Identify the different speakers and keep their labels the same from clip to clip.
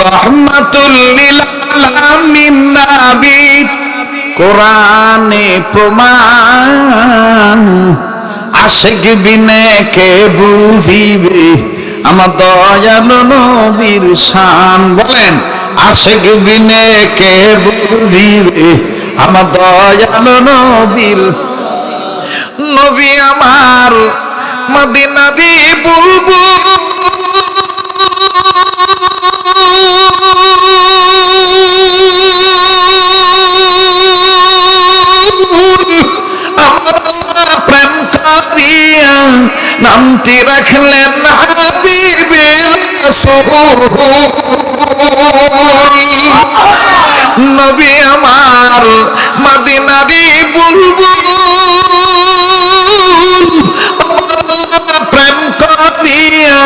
Speaker 1: রহমাতুল লিল আলামিন নবী কোরআনে প্রমাণ আশিক বিনে কে বুঝিবে আমার দয়ালু নবীর শান বলেন আশিক বিনে কে বুঝিবে আমার দয়ালু নবীর নবী আমার মদিনারি বুলবুল নামটি রাখলেন হাবিবে রাসূল নবী আমার মদিনারি বুলবুল প্রেম করিয়া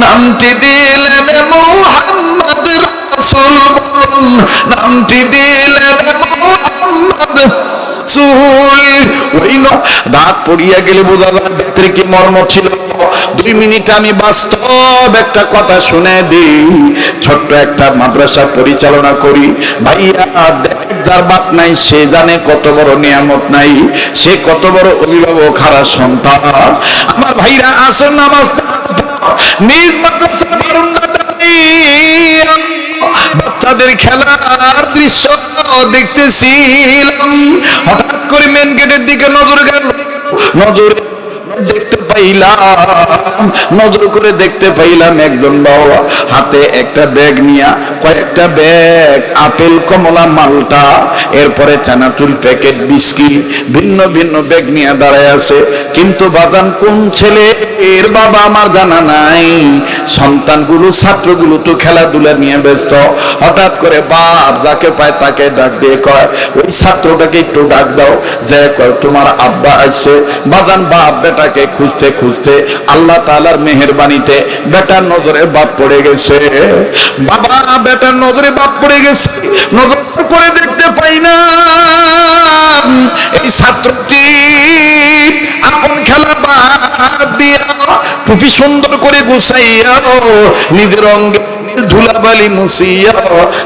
Speaker 1: নামটি দিলেন মুহাম্মদ রাসূল নামটি দিলেন মুহাম্মদ ওই দাঁত পড়িয়া গেলে বোঝা যায় ভেতরে কি মর্ম ছিল। 2 মিনিট আমি বাস্তব একটা কথা শুনে দিই। ছোট্ট একটা মাদ্রাসা পরিচালনা করি ভাইয়া, যার বাপ নাই সে জানে কত বড় নিয়ামত নাই, সে কত বড় অভিভাবক হারা সন্তান। আমার ভাইরা আসেন নামাজ নিজ মাদ্রাসা বাচ্চাদের খেলার দৃশ্য দেখতেছিলাম, হঠাৎ করে মেন গেটের দিকে নজর গেল, নজর দেখতে পাইলাম, নজর করে দেখতে পাইলাম একজন বাবা হাতে একটা ব্যাগ নিয়া, কয়েকটা ব্যাগ আপেল কমলা মালটা এরপরে চানাচুর প্যাকেট বিস্কিট ভিন্ন ভিন্ন ব্যাগ নিয়ে দাঁড়ায় আছে। কিন্তু বাজান কোন ছেলে এর বাবা আমার জানা নাই। সন্তানগুলো ছাত্রগুলো তো খেলাধুলা নিয়ে ব্যস্ত। হঠাৎ করে বাপ যাকে পায় তাকে ডাক দিয়ে কয় ওই ছাত্রটাকে একটু ডাক দাও, যে কয় তোমার আব্বা আছে। বাজান বাপ বেটাকে খুঁজতে খুঁজতে আল্লাহ তাআলার মেহেরবানিতে বেটার নজরে বাপ পড়ে গেছে। বাবা বেটার নজরে বাপ পড়ে গেছে, নজর করে দেখতে পাই না এই ছাত্রটি আপন খেলা বাদ দিয়া টুপি সুন্দর করে গুছাইয়া নিজের অঙ্গে ধুলাবালি মুছিয়া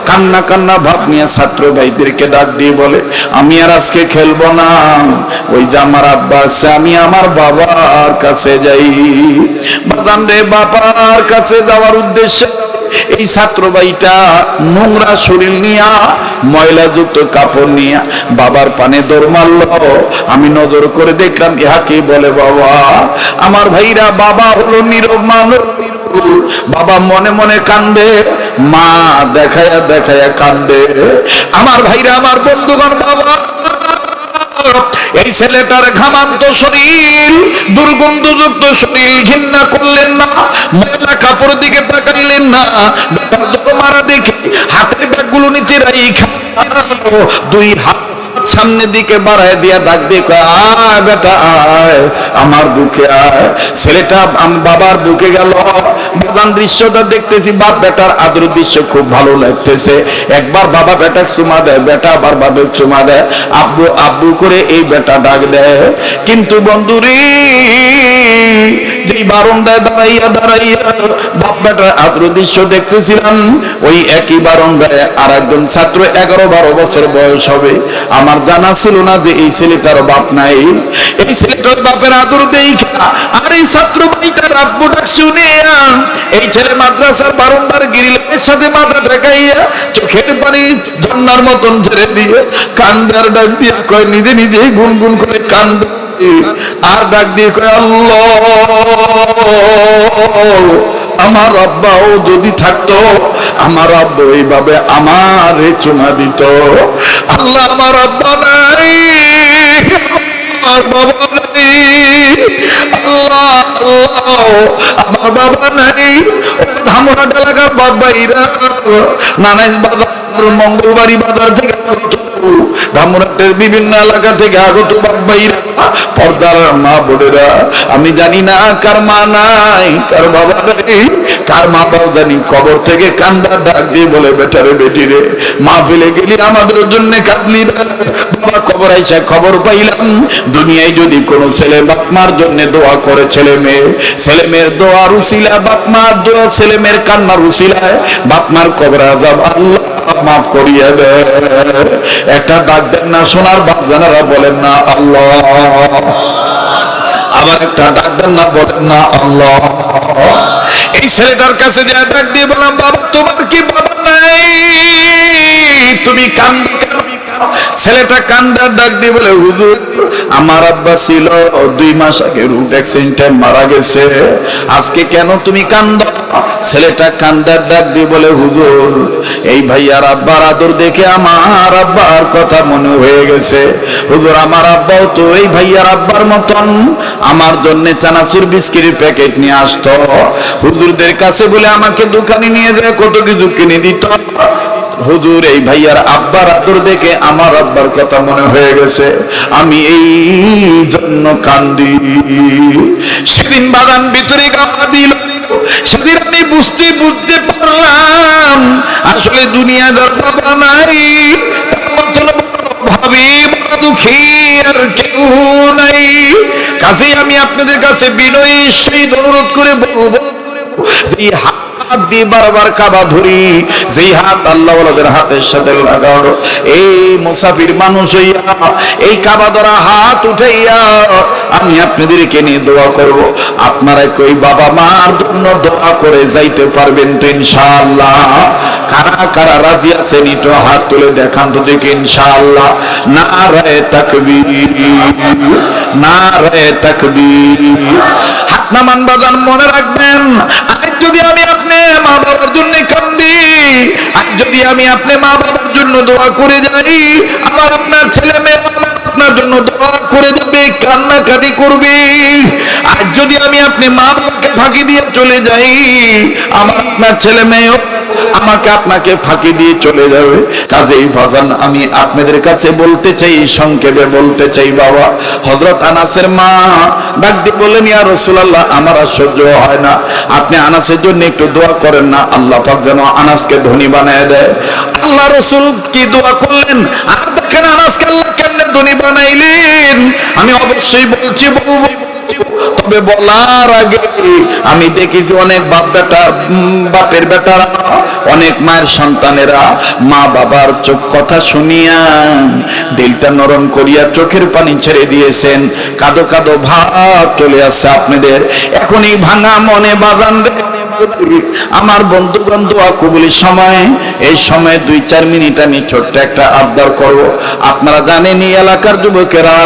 Speaker 1: কান্না কান্না ভাব নিয়ে ছাত্র ভাইদেরকে ডাক দিয়ে বলে আমি আর আজকে খেলবো না, ওই যে আমার আব্বা আছে আমি আমার বাবার কাছে যাই। বাজান রে, বাবার কাছে যাওয়ার উদ্দেশ্যে এই ছাত্র ভাইটা নোংরা শরীর নিয়া ময়লা যুক্ত কাপড় নিয়া বাবার পানে দৌড় মারল। আমি নজর করে দেখলাম ইহা কি বলে বাবা। আমার ভাইরা, বাবা হলো নীরব মানুষ, বাবা মনে মনে কান্দে, মা দেখায়া দেখায়া কান্দে। আমার ভাইরা, আমার বন্ধুগণ, বাবা এই ছেলেটার ঘামান্ত শরীর, দুর্গন্ধযুক্ত শরীর ঘৃণা করলেন না, ময়লা কাপড় দিকে তাকাইলেন না, বেটার জড় মারা দেখে হাতের ব্যাগগুলো নিচে রাইখা 2 হাত সামনের দিকে বাড়ায় দিয়া ডাক দিয়ে কয় আয় বেটা আয় আমার বুকে আয়। ছেলেটা বাবার বুকে গেল। বাজান দৃশ্যটা দেখতেছি, বাপ বেটার আদর দৃশ্য খুব ভালো লাগতেছে। একবার বাবা বেটা চুমা দেয়, বেটা আবার বাবা চুমা দেয়, আব্বু আব্বু করে এই বেটা ডাক দেয়। কিন্তু বন্ধুরে, যেই বারান্দায় দাঁড়াইয়া দাঁড়াইয়া বাপ বেটার আদর দৃশ্য দেখতেছিলাম, ওই একই বারান্দায় আর একজন ছাত্র 11-12 বছর বয়স হবে। আমার জানা ছিল না যে এই ছেলেটার বাপ নাই। এই ছেলেটার বাপের আদর দেখা আর এই ছাত্র ভাইটার আব্বুটা শুনে এই ছেলে মাদ্রাসার বারান্দার গ্রিলের সাথে মাথা ঠেকাইয়া চোখের পানি ঝর্ণার মতন ঝরে দিয়ে কান্দার ডাক দিয়ে কয়, নিজে নিজে গুনগুন করে কান্দে আর ডাক দিয়ে কয় আল্লাহ, আমার আব্বাও যদি থাকতো, আমার আব্বা এইভাবে আমারে চুমা দিত। আল্লাহ, আমার আব্বা নাই, আমার বাবা নাই, আল্লাহ আল্লাহ আমার বাবা নাই। ধামরাট এলাকার বাবাইরা নানাইজ বাজার, মঙ্গলবাড়ি বাজার থেকে ধামরাটের বিভিন্ন এলাকা থেকে আগত বাবাইরা পর্দার মা বোনেরা, আমি জানি না কার মা নাই, কার বাবা নাই, কার মা বাবা জানি কবর থেকে কান্দার ডাক দিয়ে বলে, বেটারে বেটি রে, মা ফেলে গেলি আমাদের জন্য কাঁদলি না, বাবা কবর আইসা খবর পাইলাম দুনিয়ায় যদি কোনো ছেলে বাপ মার জন্য দোয়া করে, ছেলে মেয়ের দোয়ার উসিলা, বাপ মার দোয়া, ছেলে মেয়ের কান্নার উসিলায় বাপ মার কবর আযাব আল্লাহ মাফ করিয়া দেয়। একটা ডাক দেন না সোনার বাপ জানারা, বলেন না আল্লাহ। আবার একটা ডাক দেন না, বলেন না আল্লাহ। এই ছেলেটার কাছে যে ডাক দিয়ে বললাম, বাবা তোমার কি বাবা নাই, তুমি কান্দো কেন? ছেলেটা কান্দার ডাক দিয়ে বলে, হুজুর আমার আব্বা ছিল 2 মাস আগে রোড অ্যাক্সিডেন্টে মারা গেছে, আজকে কেন তুমি কান্দো? ছেলেটা কান্দার ডাক দিয়ে বলে, হুজুর এই ভাইয়ার আব্বার আদর দেখে আমার আব্বার কথা মনে হয়ে গেছে, হুজুর আমার আব্বাও তো এই ভাইয়ার আব্বার মতন আমার জন্য চানাচুর বিস্কিটের প্যাকেট নিয়ে আসতো, হুজুরদের কাছে বলে আমাকে দোকানে নিয়ে যায় কত কিছু কিনে দিত, হুজুর এই ভাইয়ার আব্বার আদর দেখে আমার আব্বার কথা মনে হয়ে গেছে, আমি এই জন্য কান্দি। সেদিন বাগান ভিতরে গাওয়া দিল, সেদিন আমি বুঝতে পারলাম আসলে দুনিয়া যার বাবা নাই তার মতন ভাবি দুঃখী আর কেউ নাই। কাজেই আমি আপনাদের কাছে বিনয়ী সহিত অনুরোধ করে বলবো, যে হাত দিয়ে বারবার কাবা ধরি, যে হাত আল্লাহ ওয়ালাদের হাতের সাথে লাগানো, এই মুসাফির মানুষ হইয়া এই কাবা ধরা হাত উঠাইয়া আমি আপনাদেরকে নিয়ে দোয়া করব। আপনারা কই বাবা মার জন্য দোয়া করে যাইতে পারবেন তো ইনশাআল্লাহ? কারা কারা রাজি আছেন একটু হাত তুলে দেখান তো দেখি ইনশাআল্লাহ। নারায়ে তাকবীর, নারায়ে তাকবীর। হাত নামান বাজান, মনে রাখবেন আজ যদি আমি আপনি মা বাবার জন্য কান্দি, আজ যদি আমি আপনি মা বাবার জন্য দোয়া করে যাই, আমার আপনার ছেলে মেয়ে আপনার জন্য দোয়া করে যাবে, কান্নাকাটি করবে। আজ যদি আমি আপনি মা বাবাকে ফাঁকি দিয়ে চলে যাই, আমার আপনার ছেলে মেয়েও আমাকে আপনাকে ফাঁকি দিয়ে চলে যাবে। কাজেই ভাজান আমি আপনাদের কাছে বলতে চাই, সংক্ষেপে বলতে চাই, বাবা হযরত আনাসের মা ডাক দিয়ে বললেন, ইয়া রাসূলুল্লাহ আমার আর সহ্য হয় না, আপনি আনাসের জন্য একটু দোয়া করেন না, আল্লাহ পাক যেন আনাসকে ধনী বানায় দেয়। আল্লাহ রাসূল কি দোয়া করলেন, আর দেখেন আনাসকে আল্লাহ কেমনে ধনী বানাইলেন। আমি অবশ্যই বলবো, তবে বলার আগে আমি দেখেছি অনেক বাপের বেটারা, অনেক মায়ের সন্তানেরা মা বাবার চোখ কথা শুনিয়া দিলটা নরম করিয়া চোখের পানি ছেড়ে দিয়েছেন, কাঁদো কাঁদো ভাব চলে আসছে আপনাদের। এখন এই ভাঙা মনে বাজান আমার বন্ধুগণ দোয়া কবুলের সময়, এই সময় 2-4 মিনিট আমি ছোট্ট একটা আবদার করব। আপনারা জানেন এই এলাকার যুবকেরা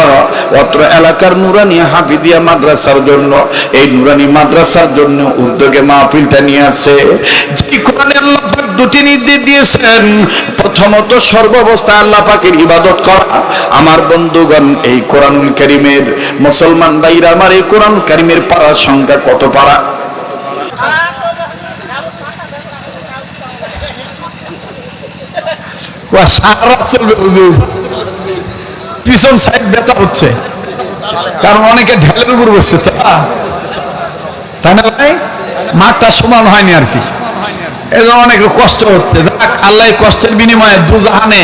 Speaker 1: অত্র এলাকার নুরানি হাফিজিয়া মাদ্রাসার জন্য, এই নুরানি মাদ্রাসার জন্য উদ্যোগে মাহফিলটা নিয়ে আসছে। যে কোরআনে আল্লাহ পাক 2টি নির্দেশ দিয়েছেন, প্রথমত সর্বাবস্থায় আল্লাহ পাকের ইবাদত করা। আমার বন্ধুগণ এই কোরআনুল কারীমের মুসলমান ভাইরা, আমার এই কোরআনুল কারীমের পারার সংখ্যা কত পারা? সারা চলবে হুজুর, পিছন সাইড ব্যথা হচ্ছে, কারণ অনেকে ঢেলের উপর বসছে, তাই না ভাই? মাঠটা সমান হয়নি আর কি, এজন্য অনেক কষ্ট হচ্ছে। যাক আল্লাহ কষ্টের বিনিময়ে দুজাহানে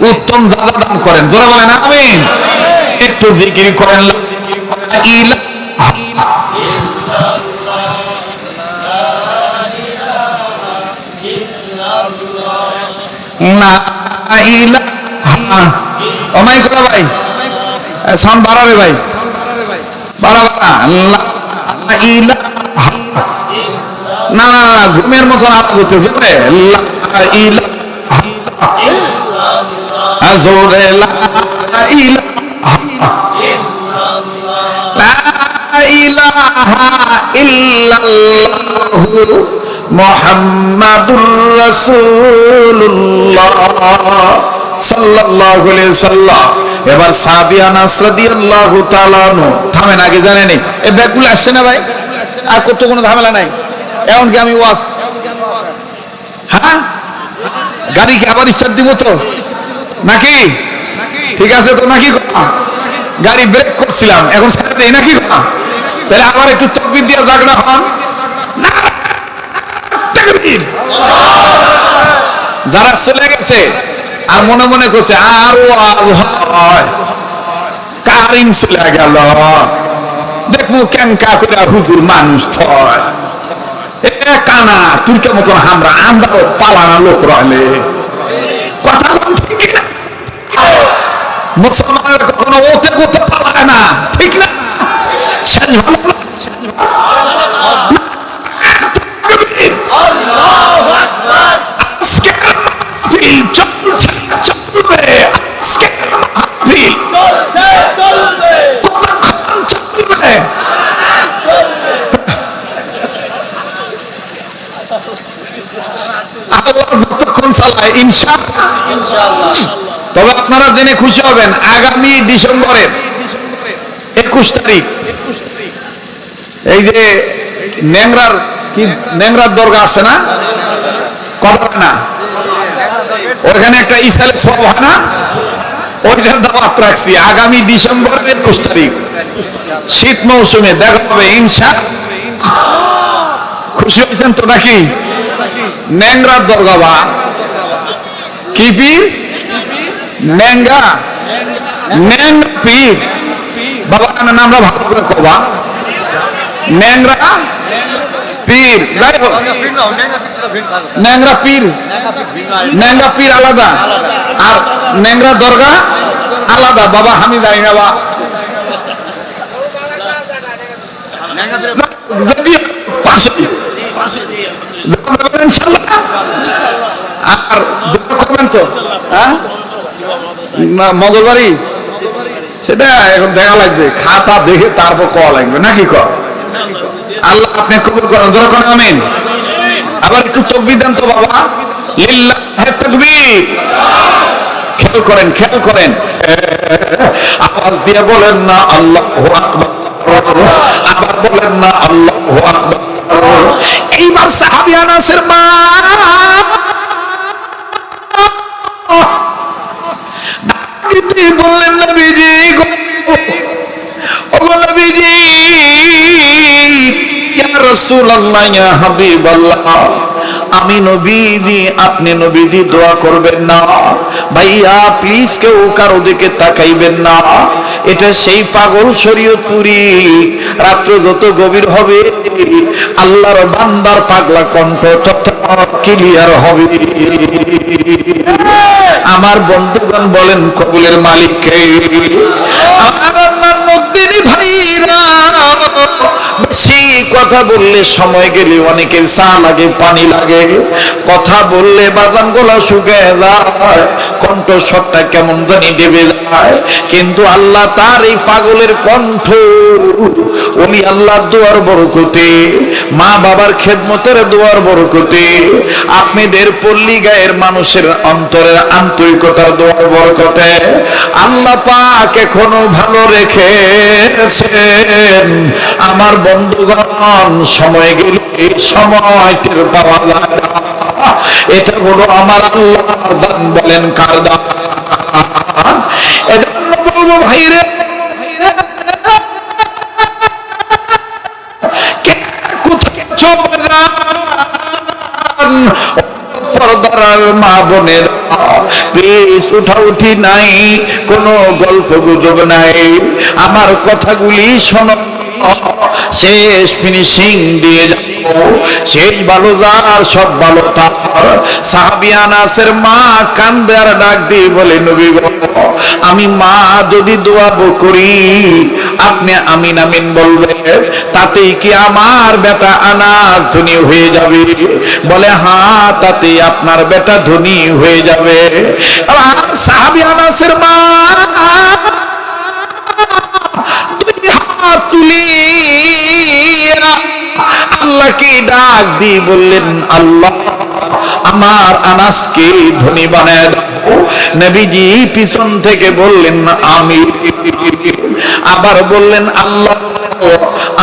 Speaker 1: উত্তম জাযা দান করেন, যারা বলেন আমিন। একটু জিকির করেন, লা ইলাহা না ইলাহা। ও মাই কথা ভাই, সাউন্ড বাড়াবে ভাই, বাড়াবা না। লা ইলাহা না, ঘুমের মতন আওয়াজ হচ্ছে, লা ইলাহা জোরে, লা ইলাহা ইল্লাল্লাহু মুহাম্মাদুর রাসূলুল্লাহ সাল্লাল্লাহু আলাইহি সাল্লাম। এবার সাহাবী আনাস রাদিয়াল্লাহু তাআলা আনহু থামেন, আগে জানেন এই ব্যাকুল আসছে না ভাই, আর কত কোনো ঝামেলা নাই। এখন কি আমি ওয়াজ, হ্যাঁ গাড়ি কি আবার স্টার্ট দিব তো নাকি? ঠিক আছে তো নাকি? গাড়ি ব্রেক করছিলাম, এখন ছেড়ে দেই নাকি? তাহলে আবার একটু তাকবীর দিয়ে জাগনা হন। তাকবীর। যারা চলে গেছে আর মনে মনে করছে আরো হয়, কারিন চলে গেল, দেখবো কেনকা করে হুজুর মানুষ থয়, কানা তুর্কের মতন আমরাও পালানা লোক রহলে। কথা ঠিক না? মুসলমানের কখনো ওতে গোতে পালায় না, ঠিক না? শেষ ভালো তবে আপনারা জেনে খুশি হবেন, আগামী ডিসেম্বরের 21 তারিখ এই যে ন্যাংরার দরগা আছে না, কথা না, ওইখানে একটা ইসালে সব হয় না, ওইটার দাওয়াত রাখছি আগামী ডিসেম্বরের 21 তারিখ শীত মৌসুমে দেখা হবে ইনশাআল্লাহ। খুশি হয়েছেন তো নাকি? ন্যাংরার দরগা বা কি পীর? ন্যাংরা পীর বাবা, নামটা ভালো করে কবা। ন্যাংরা পীর, যাই হোক ন্যাংরা পীর আলাদা আর ন্যাংরা দরগা আলাদা। বাবা আমি জানি না, আর করবেন তো মঙ্গলবারই, সেটা এখন দেখা লাগবে, খাতা দেখে তারপর কওয়া লাগবে নাকি? আল্লাহ আপনি কবুল করেন, জোরে কোন আমিন। আবার একটু তাকবীর দেন তো বাবা, লিল্লাহি তাকবীর। খেয়াল করেন আওয়াজ দিয়ে বলেন না আল্লাহু আকবার, আবার বলেন না আল্লাহু আকবার। এইবার সাহাবী আনাসের মা বললেন, নবীজি গো, ওগো নবীজি, ইয়া রাসূলুল্লাহ, ইয়া হাবিবাল্লাহ, আমি নবীজি, আপনি নবীজি দোয়া করবেন না? ভাইয়া প্লিজ কেউ কারো দিকে তাকাইবেন না, এটা সেই পাগল শরীয়তপুরি। রাত্র যত গভীর হবে আল্লাহর বান্দার পাগলা কণ্ঠ তত ক্লিয়ার হবে। আমার বন্ধুগণ বলেন কবুলের মালিক কে? আমার আল্লাহর মধ্যে ভাইরা, বেশি কথা বললে সময় গেলে অনেকের চা লাগে, পানি লাগে, কথা বললে বাজান গলা শুকিয়ে যায়, কণ্ঠস্বরটা কেমন জানি ডেবে যায়। কিন্তু আল্লাহ তার এই পাগলের কণ্ঠ ওলি আল্লাহর দোয়ার বরকতে, মা বাবার খেদমতের দোয়ার বরকতে, আপনাদের পল্লী গায়ের মানুষের অন্তরের আন্তরিকতার দোয়ার বরকতে আল্লাহ পাক এখনো ভালো রেখেছেন। আমার বন্ধুগণ, সময় গেলে সময় টের পাওয়া যায় না, এটা হলো আমার আল্লাহর দান। বলেন কার দান? এজন্য বলবো ভাইরে, পর্দার মা বোনের প্লিজ উঠাউঠি নাই, কোনো গল্প গুজব নাই, আমার কথাগুলি শোনো, শেষ ফিনিশিং দিয়ে যাবো। সেই ভালো যার সব ভালো তার। সাহাবী আনাসের মা কান্দে আর ডাক দিয়ে বলে, নবী গো, আমি মা যদি দোয়া করি আপনি আমিন আমিন বলবেন, তাতেই কি আমার বেটা আনাস ধনী হয়ে যাবে? বলে হ্যাঁ, তাতেই আপনার বেটা ধনী হয়ে যাবে। আর সাহাবী আনাসের মা আল্লাহকে ডাক দিয়ে বললেন, আল্লাহ আমার আনাসকে ধনী বানায় দাও। নবীজি পিছন থেকে বললেন আমি। আবার বললেন, আল্লাহ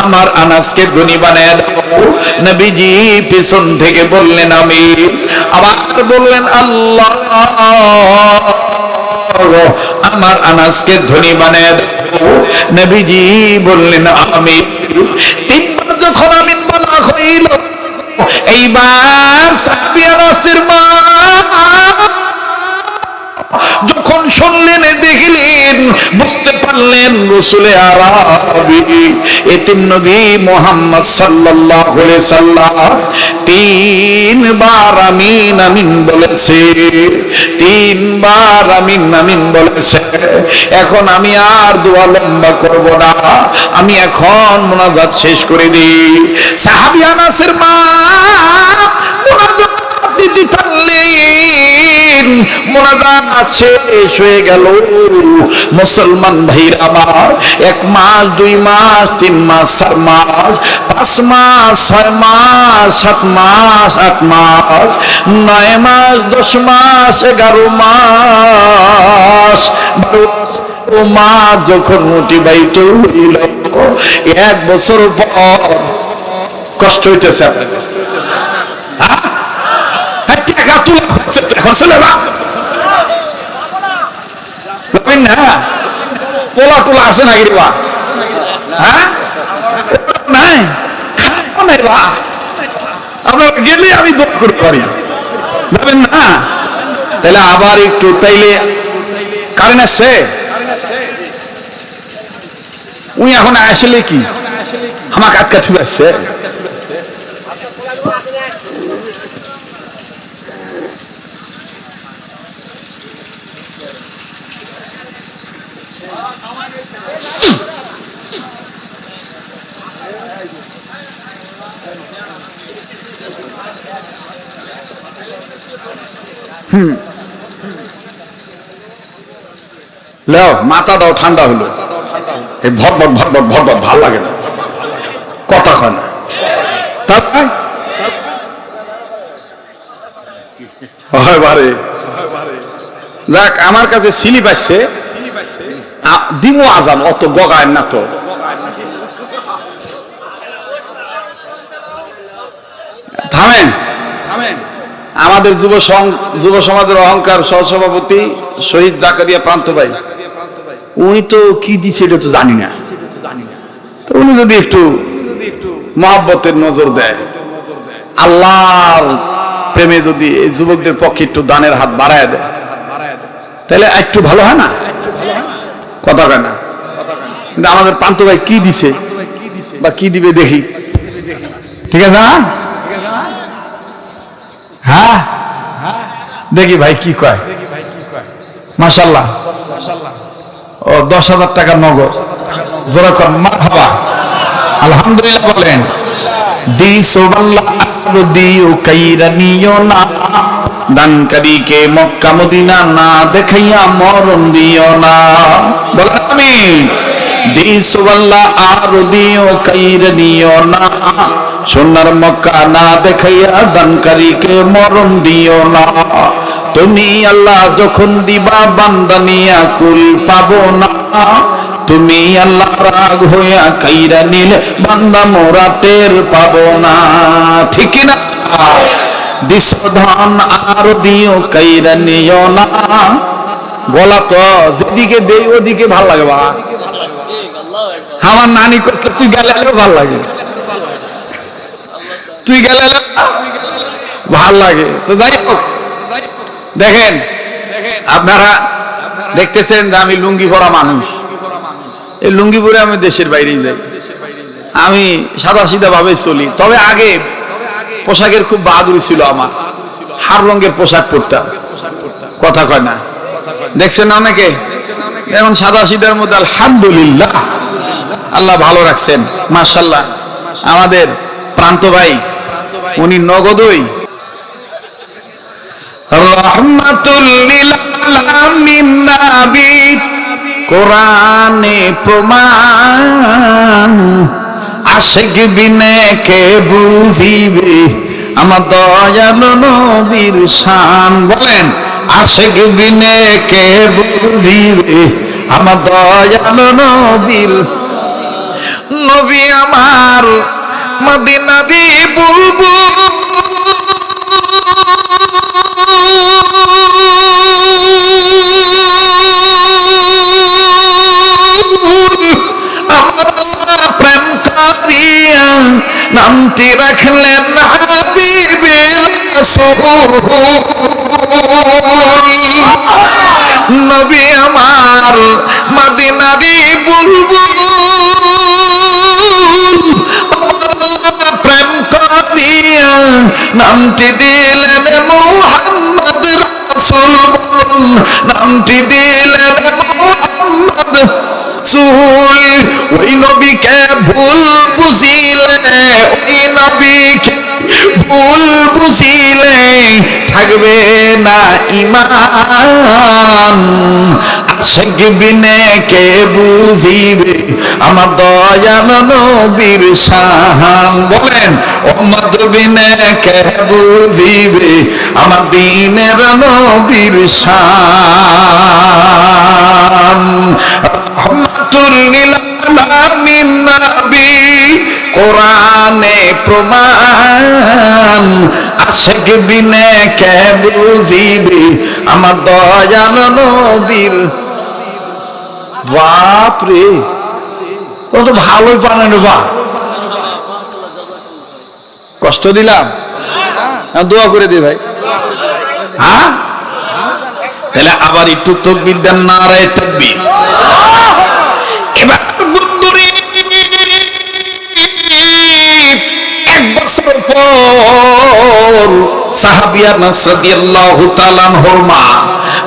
Speaker 1: আমার আনাসকে ধনী বানায় দাও। নবীজি পিছন থেকে বললেন আমি। আবার বললেন, আল্লাহ আমার আনাসকে ধনী বানায় দাও। নবীজি বললেন আমিন। তিনবার যখন আমিন বলা হইল, এইবার সাহাবী আনাসের মা যখন শুনলেন, দেখলেন, বুঝতে পারলেন রাসূলে আরবি এতিম নবী মুহাম্মদ সাল্লাল্লাহু আলাইহি সাল্লাম তিনবার আমিন আমিন বলেছে, তিনবার আমিন আমিন বলেছে। এখন আমি আর দোয়া লম্বা করব না, আমি এখন মুনাজাত শেষ করে দিই। সাহাবী আনাসের মা মুনাজাত দিতে পারলেন, মুনাজাত শেষ হয়ে গেল। মুসলমান ভাইরা আমার, 1 মাস 2 মাস 3 মাস 4 মাস 5 মাস 6 মাস 7 মাস 8 মাস 9 মাস 10 মাস 11 মাস 12 মাস যখন অতিবাহিত হইল, 1 বছর পর কষ্ট হইতেছে আপনাদের, টাকা তোলা হচ্ছে এখন চলে না, পোলা টোলা আছে নাকি রে বা? হ্যাঁ নাই, নাই বা, আপনারা গেলে আমি দোয়া করে করি, যাবেন না? তাহলে আবার একটু, তাইলে কারেন্ট আসছে, উনি এখন আসলে কি আমাকে আটকা ছুটে আসছে। লেও মাথাটাও ঠান্ডা হলো, এই ভটভট ভটভট ভটভট ভাল লাগে না, কথা কয় না। যাক, আমার কাছে স্লিপ আসছে, দিমো আজান, অত গগায় না তো। থামেন, আমাদের যুব সমাজের অহংকার সহসভাপতি শহীদ জাকারিয়া প্রান্ত ভাই, উনি তো কি দিচ্ছে এটা তো জানি না, তো উনি যদি একটু মহব্বতের নজর দেয়, আল্লাহর প্রেমে যদি এই যুবকদের পক্ষে একটু দানের হাত বাড়ায় দেয়, তাহলে একটু ভালো হয় না? কথা কয় না। কিন্তু আমাদের প্রান্ত ভাই কি দিছে বা কি দিবে দেখি, ঠিক আছে না? হ্যাঁ দেখি ভাই কি কয়। মাশাআল্লাহ, ও 10,000 টাকা নগদ, জোরে কর মারহাবা, আলহামদুলিল্লাহ বলেন। দিও কাইরা নিও না, দানকারীকে মক্কা মদিনা না দেখাইয়া মরণ দিও না, বলেন আমিন। দিসওয়াল্লাহ আর দিও কাইরা নিও না, সোনার মক্কা না দেখাইয়া দানকারীকে মরণ দিও না। তুমি আল্লাহ যখন দিবা বান্দা নিয়া কুল পাবো না, তুমি আল্লাহ রাগ হইয়া কাইরা নিলে বান্দা মোরা টের পাবো না, ঠিক না? দিস ধন আর দিও কাইরা নিও না, গলা তো যেদিকে দেই ওদিকে ভাল লাগে বা, আমার নানি কষ্ট, তুই গেলে ভাল লাগে, তুই গেলে ভাল লাগে। তো যাই হোক, দেখেন আপনারা দেখতেছেন যে আমি লুঙ্গি পরা মানুষ, এই লুঙ্গি পরে আমি দেশের বাইরেই যাই, আমি সাদা সিধা ভাবে চলি। তবে আগে পোশাকের খুব বাহাদুরি ছিল আমার, হার রঙের পোশাক পরতাম, কথা কয় না, দেখছেন না অনেকে। এখন সাদা সিধার মধ্যে আলহামদুলিল্লাহ আল্লাহ ভালো রাখছেন, মাশাআল্লাহ। আমাদের প্রান্ত ভাই উনি নগদই রহমাতুল লিল আলামিন নবী, কোরআনে প্রমাণ, আশিক বিনে কে বুঝিবে আমার দয়ালু নবীর শান, বলেন আশিক বিনে কে বুঝিবে আমার দয়ালু নবীর, নবী আমার মদিনারি বুলবুল, দেখলেন হাবিবের রাসূল নবী আমার মদিনারি বুলবুল প্রেম করিয়া নামটি দিলেন মুহাম্মদ রাসূল নামটি দিলেন মুহাম্মদ রাসূল ওই নবীকে ভুল বুঝিলে ওই নবীকে ভুল বুঝিলে থাকবে না ঈমান আশিক বিনে কে বুঝিবে আমার দয়াল নবীর শান বলেন উম্মত বিনে কে বুঝিবে আমার দ্বীনের নবীর শান রহমাতুল লিল আলামিন নবী কোরআনে প্রমাণ আশিক বিনে কে বুঝিবে আমার দয়াল নবীর বাপ রে তো ভালোই পারেন বা কষ্ট দিলাম দোয়া করে দি ভাই হ্যাঁ তাহলে আবার একটু তাকবীর দেন নারে তাকবীর এবার বন্ধুরে এক বছর পর সাহাবিয়া আনাস রাদিয়াল্লাহু তাআলা আনহুর মা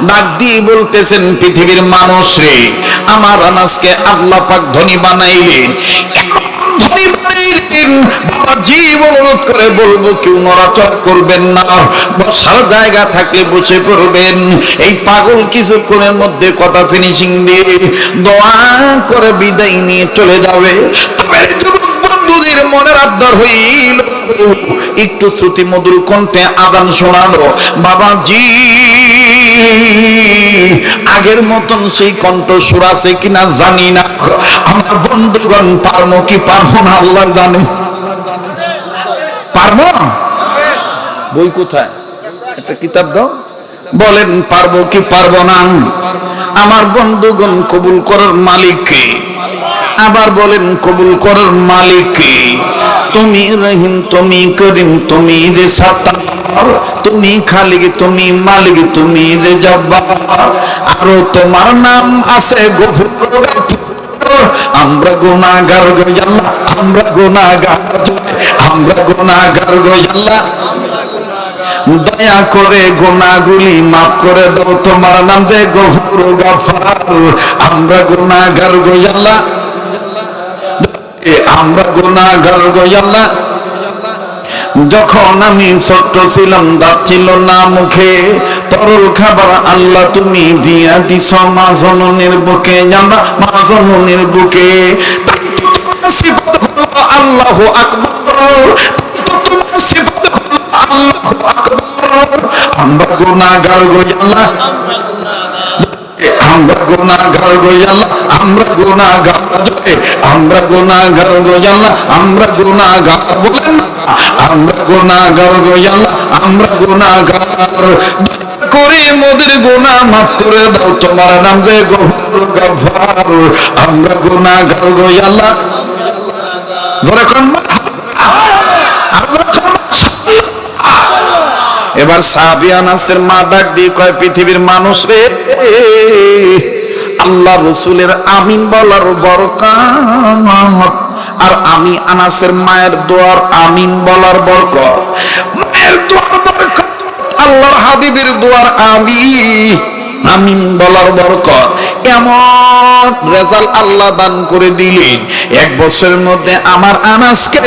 Speaker 1: ডাক দিয়ে বলতেছেন পৃথিবীর মানুষ রে আমার আনাসকে আল্লাহ পাক ধনী বানাইলেন ধনী বানাইলেন বাবা জীব অনুরোধ করে বলবো কেউ নড়াচড়া করবেন না বসার জায়গা থাকলে বসে পড়বেন এই পাগল কিছুক্ষণের মধ্যে কথা ফিনিশিং দিয়ে দোয়া করে বিদায় নিয়ে চলে যাবে বন্ধুদের মনের আবদার হইল একটু শ্রুতি মধুর কণ্ঠে আযান শোনালো বাবাজি আগের মতন সেই কণ্ঠ সুর আছে কিনা জানি না আমার বন্ধুগণ পারবো কি পারবো না আল্লাহ জানে পারবো বই কোথায় একটা কিতাব দাও বলেন পারবো কি পারবো না আমার বন্ধুগণ কবুল করার মালিক কে আবার বলেন কবুল করার মালিক কে তুমি রহিম তুমি করিম তুমি যে সত্তার তুমি খালিক তুমি মালিক তুমি যে জব্বার আরো তোমার নাম আছে গফুর আমরা গুনাহগার গো আল্লাহ আমরা গুনাহগার আমরা গুনাহগার গো আল্লাহ দয়া করে গুনাহগুলি মাফ করে দাও তোমার নাম যে গফুর গফার আমরা গুনাহগার গো আল্লাহ আমরা গুনাহগার গো আল্লাহ যখন আমি ছোট্ট ছিলাম দাঁত ছিল না মুখে তরল খাবার আল্লাহ তুমি দিয়া দিছ মা জননীর বুকে জানা মা জননীর বুকে আল্লাহু আকবার আল্লাহু আকবার আমরা গুনাহগার গো আল্লাহ আমরা গুনাহগার গো আল্লাহ আমরা গুনাহগার আমরা গুনাহগার গো আল্লাহ আমরা গুনাহগার বলেন আমরা গুনাহগার গো আল্লাহ আমরা গুনাহগার করে মোদের গুনাহ মাফ করে দাও তোমার নাম যে গফুর গফার আমরা গুনাহগার গো আল্লাহ জোরে কোন এবার সাহাবী আনাসের মা ডাক দিয়ে কয় পৃথিবীর মানুষ রে আল্লাহ রাসূলের আমিন বলার বরকত আর আমি আনাসের মায়ের দোয়ার আমিন বলার বরকত মায়ের দোয়ার বরকত আল্লাহর হাবিবের দোয়ার আমিন বলার বরকত এমন রেজাল্ট আল্লাহ দান করে দিলেন এক বছরের মধ্যে আমার আনাসকে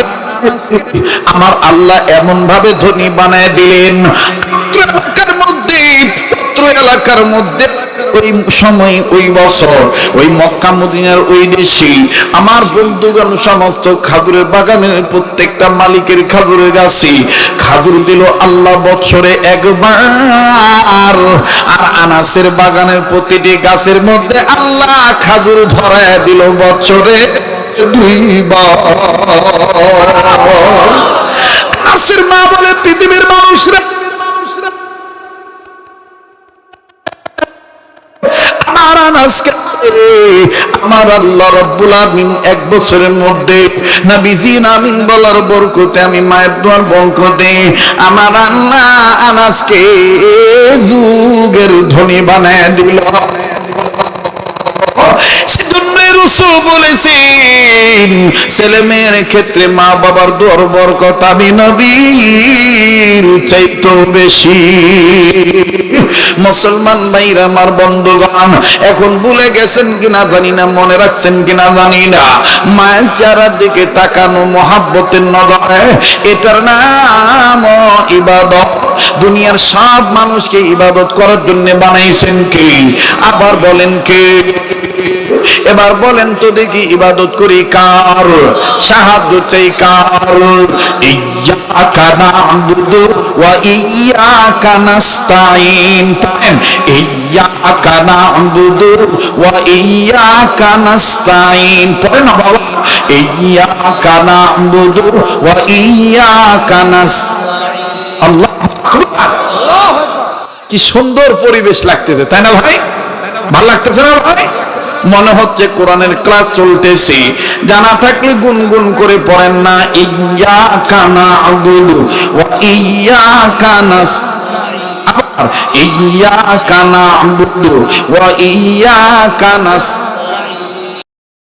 Speaker 1: আমার আল্লাহ এমন ভাবে ধনী বানায় দিলেন এলাকার মধ্যে ওই সময় ওই বছর ওই মক্কা মদিনার ওই দেশে আমার বন্ধুগণ সমস্ত খাজুরের বাগানের প্রত্যেকটা মালিকের খাজুরের গাছে খাজুর দিল আল্লাহ বছরে একবার আর আনাসের বাগানের প্রতিটি গাছের মধ্যে আল্লাহ খাজুর ধরায় দিল বছরে দুইবার আনাসের মা বলে পৃথিবীর মানুষরা আমার আনাসকে আমার আল্লাহ রাব্বুল আলামিন এক বছরের মধ্যে নবীজির আমিন বলার বরকতে আমি মায়ের দোয়ার বরকতে আমার আল্লাহ আনাসকে যুগের ধনী বানায় দিল। সেজন্যই রাসূল বলেছেন ছেলে মেয়ের ক্ষেত্রে মা বাবার দোয়ার বরকত আমি নবীর চাইতেও বেশি। মুসলমান ভাইরা আমার বন্ধুগণ, এখন ভুলে গেছেন কিনা জানি না, মনে রাখছেন কিনা জানি না, মায়ের চেহারার দিকে তাকানো মহাব্বতের নজরে, এটার নাম ইবাদত। দুনিয়ার সব মানুষকে ইবাদত করার জন্য বানাইছেন কে? আবার বলেন কে? এবার বলেন তো দেখি ইবাদত করি কার? সাহায্য চাই কার? ইয়্যাকা না'বুদু ওয়া ইয়্যাকা নাস্তাঈন। ইয়্যাকা না'বুদু ওয়া ইয়্যাকা নাস্তাঈন। পড়েন না বাবা, ইয়্যাকা না'বুদু ওয়া ইয়্যাকা নাস্তাঈন। আল্লাহু আকবার। কি সুন্দর পরিবেশ লাগতেছে, তাই না ভাই? ভালো লাগতেছে না ভাই? মনে হচ্ছে কোরআনের ক্লাস চলতেছে। জানা থাকলে গুনগুন করে পড়েন না, ইয়্যাকা না'বুদু ওয়া ইয়্যাকা নাস্তাঈন। আবার ইয়্যাকা না'বুদু ওয়া ইয়্যাকা নাস্তাঈন।